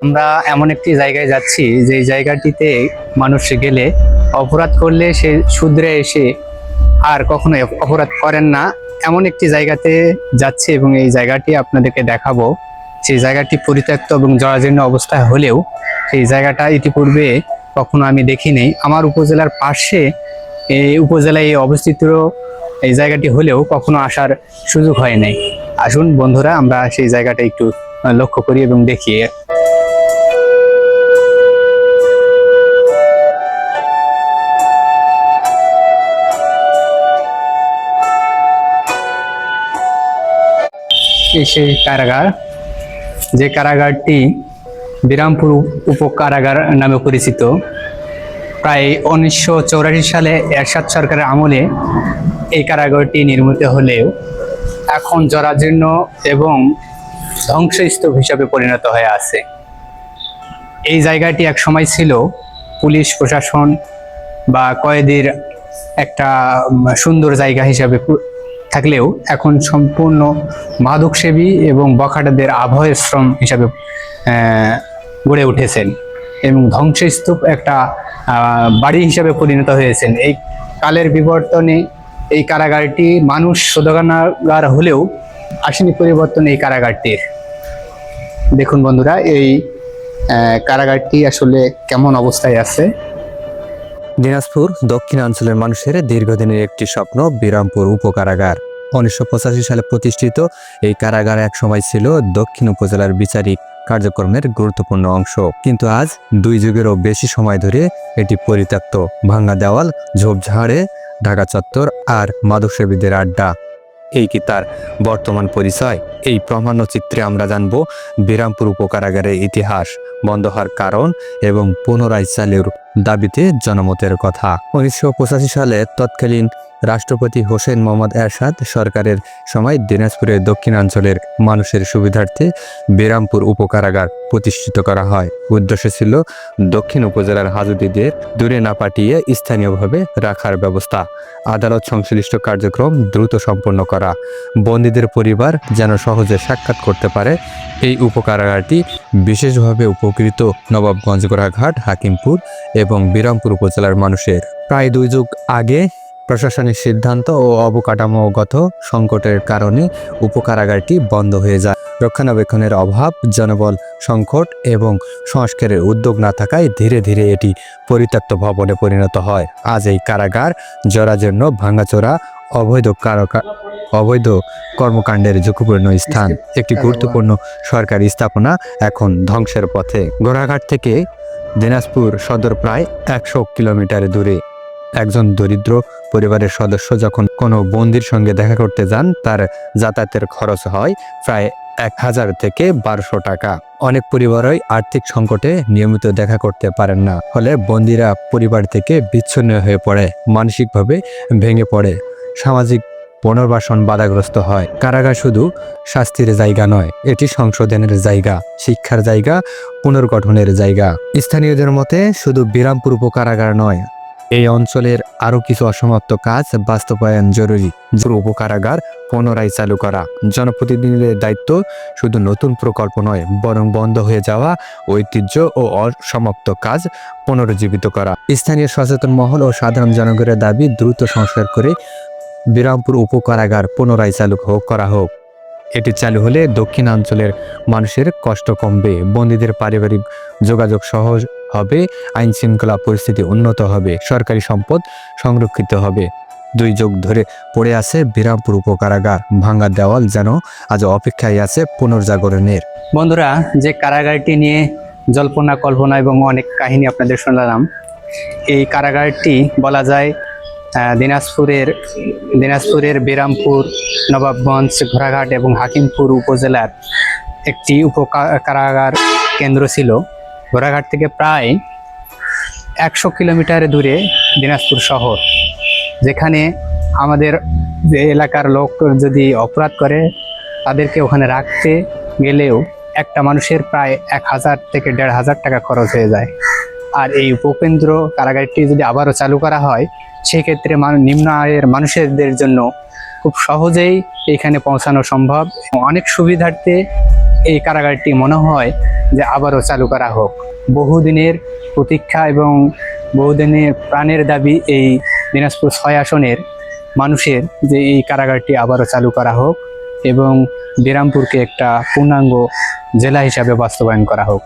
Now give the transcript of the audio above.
আমরা এমন একটি জায়গায় যাচ্ছি যে জায়গাটিতে মানুষ গেলে অপরাধ করলে সে শুধরে এসে আর কখনো অপরাধ করেন না। এমন একটি জায়গাতে যাচ্ছি এবং এই জায়গাটি আপনাদেরকে দেখাবো। সেই জায়গাটি পরিত্যক্ত এবং জরাজীর্ণ অবস্থায় হলেও সেই জায়গাটা ইতিপূর্বে কখনো আমি দেখিনি। আমার উপজেলার পাশে এই উপজেলায় অবস্থিত এই জায়গাটি হলেও কখনো আসার সুযোগ হয় নাই। আসুন বন্ধুরা, আমরা সেই জায়গাটা একটু লক্ষ্য করি এবং দেখি। সেই কারাগার, যে কারাগারটি বিরামপুর উপকারাগার নামে পরিচিত। প্রায় 1984 সালে এরশাদ সরকারের আমলে এই কারাগারটি নির্মিত হলেও এখন জরাজীর্ণ এবং ধ্বংসস্তূপ হিসাবে পরিণত হয়ে আছে। এই জায়গাটি এক সময় ছিল পুলিশ প্রশাসন বা কয়েদির একটা সুন্দর জায়গা হিসাবে থাকলেও এখন সম্পূর্ণ মাদকসেবী এবং বখাটেদের আভয়শ্রম হিসাবে গড়ে উঠেছেন এবং ধ্বংসস্তূপ একটা বাড়ি হিসাবে পরিণত হয়েছেন। এই কালের বিবর্তনে এই কারাগারটি মানুষ শোধনাগার হলেও আসেনি পরিবর্তন এই কারাগারটির। দেখুন বন্ধুরা, এই কারাগারটি আসলে কেমন অবস্থায় আছে। দিনাজপুর দক্ষিণাঞ্চলের মানুষের দীর্ঘদিনের একটি স্বপ্ন বিরামপুর উপকারাগার। 1985 সালে প্রতিষ্ঠিত এই কারাগার এক সময় ছিল দক্ষিণ উপজেলার বিচারিক কার্যক্রমের গুরুত্বপূর্ণ অংশ, কিন্তু আজ 2 যুগেরও বেশি সময় ধরে এটি পরিত্যক্ত। ভাঙা দেওয়াল, ঝোপঝাড়ে ঢাকা চত্বর আর মাদকসেবীদের আড্ডা। এই কি তার বর্তমান পরিচয়? এই প্রামাণ্যচিত্রে আমরা জানব বিরামপুর উপকারাগারের ইতিহাস, বন্ধ হওয়ার কারণ এবং পুনরায় চালুর দাবিতে জনমতের কথা। 1985 সালে তৎকালীন রাষ্ট্রপতি হোসেন মোহাম্মদ এরশাদ সরকারের সময় দিনাজপুরের দক্ষিণাঞ্চলের মানুষের সুবিধার্থে বিরামপুর উপকারাগার প্রতিষ্ঠিত করা হয়। উদ্দেশ্য ছিল দক্ষিণ উপজেলার হাজুদিদের দূরে না পাঠিয়ে স্থানীয়ভাবে রাখার ব্যবস্থা, আদালত সংশ্লিষ্ট কার্যক্রম দ্রুত সম্পন্ন করা, বন্দীদের পরিবার যেন সহজে সাক্ষাৎ করতে পারে। এই উপকারাগারটি বিশেষভাবে উপকৃত নবাবগঞ্জ, গোড়াঘাট, হাকিমপুর এবং বিরামপুর উপজেলার মানুষের। প্রায় 2 যুগ আগে প্রশাসনিক সিদ্ধান্ত ও অবকাঠামোগত সংকটের কারণে উপকারাগারটি বন্ধ হয়ে যায়। রক্ষণাবেক্ষণের অভাব, জনবল সংকট এবং সংস্কারের উদ্যোগ না থাকায় ধীরে ধীরে এটি পরিত্যক্ত ভবনে পরিণত হয়। আজ এই কারাগার জরাজীর্ণ, ভাঙাচোরা, অবৈধ কর্মকাণ্ডের ঝুঁকিপূর্ণ স্থান। একটি গুরুত্বপূর্ণ সরকারি স্থাপনা এখন ধ্বংসের পথে। গোড়াঘাট থেকে দিনাজপুর সদর প্রায় 100 কিলোমিটার দূরে। একজন দরিদ্র পরিবারের সদস্য যখন কোনো বন্দির সঙ্গে দেখা করতে যান, তার যাতায়াতের খরচ হয় প্রায় 1000 থেকে 1200 টাকা। অনেক পরিবারই আর্থিক সংকটে নিয়মিত দেখা করতে পারেন না, ফলে বন্দিরা পরিবার থেকে বিচ্ছিন্ন হয়ে পড়ে, মানসিকভাবে ভেঙে পড়ে, সামাজিক পুনর্বাসন বাধাগ্রস্ত হয়। কারাগার শুধু শাস্তির জায়গা নয়, এটি সংশোধনের জায়গা, শিক্ষার জায়গা, পুনর্গঠনের জায়গা। স্থানীয়দের মতে শুধু বিরামপুর উপকারাগার নয়, এই অঞ্চলের আরও কিছু অসমাপ্ত কাজ বাস্তবায়ন জরুরি। উপকারাগার পুনরায় চালু করা জনপ্রতিনিধিদের দায়িত্ব। শুধু নতুন প্রকল্প নয়, বরং বন্ধ হয়ে যাওয়া ঐতিহ্য ও অসমাপ্ত কাজ পুনরুজ্জীবিত করা। স্থানীয় সচেতন মহল ও সাধারণ জনগণের দাবি দ্রুত সংস্কার করে বিরামপুর উপকারাগার পুনরায় চালু করা হোক। এটি চালু হলে দক্ষিণাঞ্চলের মানুষের কষ্ট কমবে, বন্দীদের পারিবারিক যোগাযোগ সহজ হবে, আইন শৃঙ্খলা পরিস্থিতি উন্নত হবে, সরকারি সম্পদ সংরক্ষিত হবে। 2 যুগ ধরে পড়ে আছে বিরামপুর উপকারাগার, ভাঙা দেওয়াল যেন আজ অপেক্ষায় আছে পুনর্জাগরণের। বন্ধুরা, যে কারাগারটি নিয়ে জল্পনা কল্পনা এবং অনেক কাহিনী আপনাদের শোনালাম, এই কারাগারটি বলা যায় দিনাজপুরের বিরামপুর, নবাবগঞ্জ, ঘোড়াঘাট এবং হাকিমপুর উপজেলার একটি উপকারাগার কেন্দ্র ছিল। ঘোড়াঘাট থেকে প্রায় 100 কিলোমিটার দূরে দিনাজপুর শহর, যেখানে আমাদের যে এলাকার লোক যদি অপরাধ করে তাদেরকে ওখানে রাখতে গেলেও একটা মানুষের প্রায় 1000 থেকে 1500 টাকা খরচ হয়ে যায়। আর এই উপকেন্দ্র কারাগারটি যদি আবারও চালু করা হয়, সেক্ষেত্রে নিম্ন আয়ের মানুষদের জন্য খুব সহজেই এখানে পৌঁছানো সম্ভব। অনেক সুবিধার্থে এই কারাগারটি মনে হয় যে আবারও চালু করা হোক। বহুদিনের প্রতীক্ষা এবং বহুদিনের প্রাণের দাবি এই দিনাজপুর 6 আসনের মানুষের, যে এই কারাগারটি আবারও চালু করা হোক এবং বিরামপুরকে একটা পূর্ণাঙ্গ জেলা হিসাবে বাস্তবায়ন করা হোক।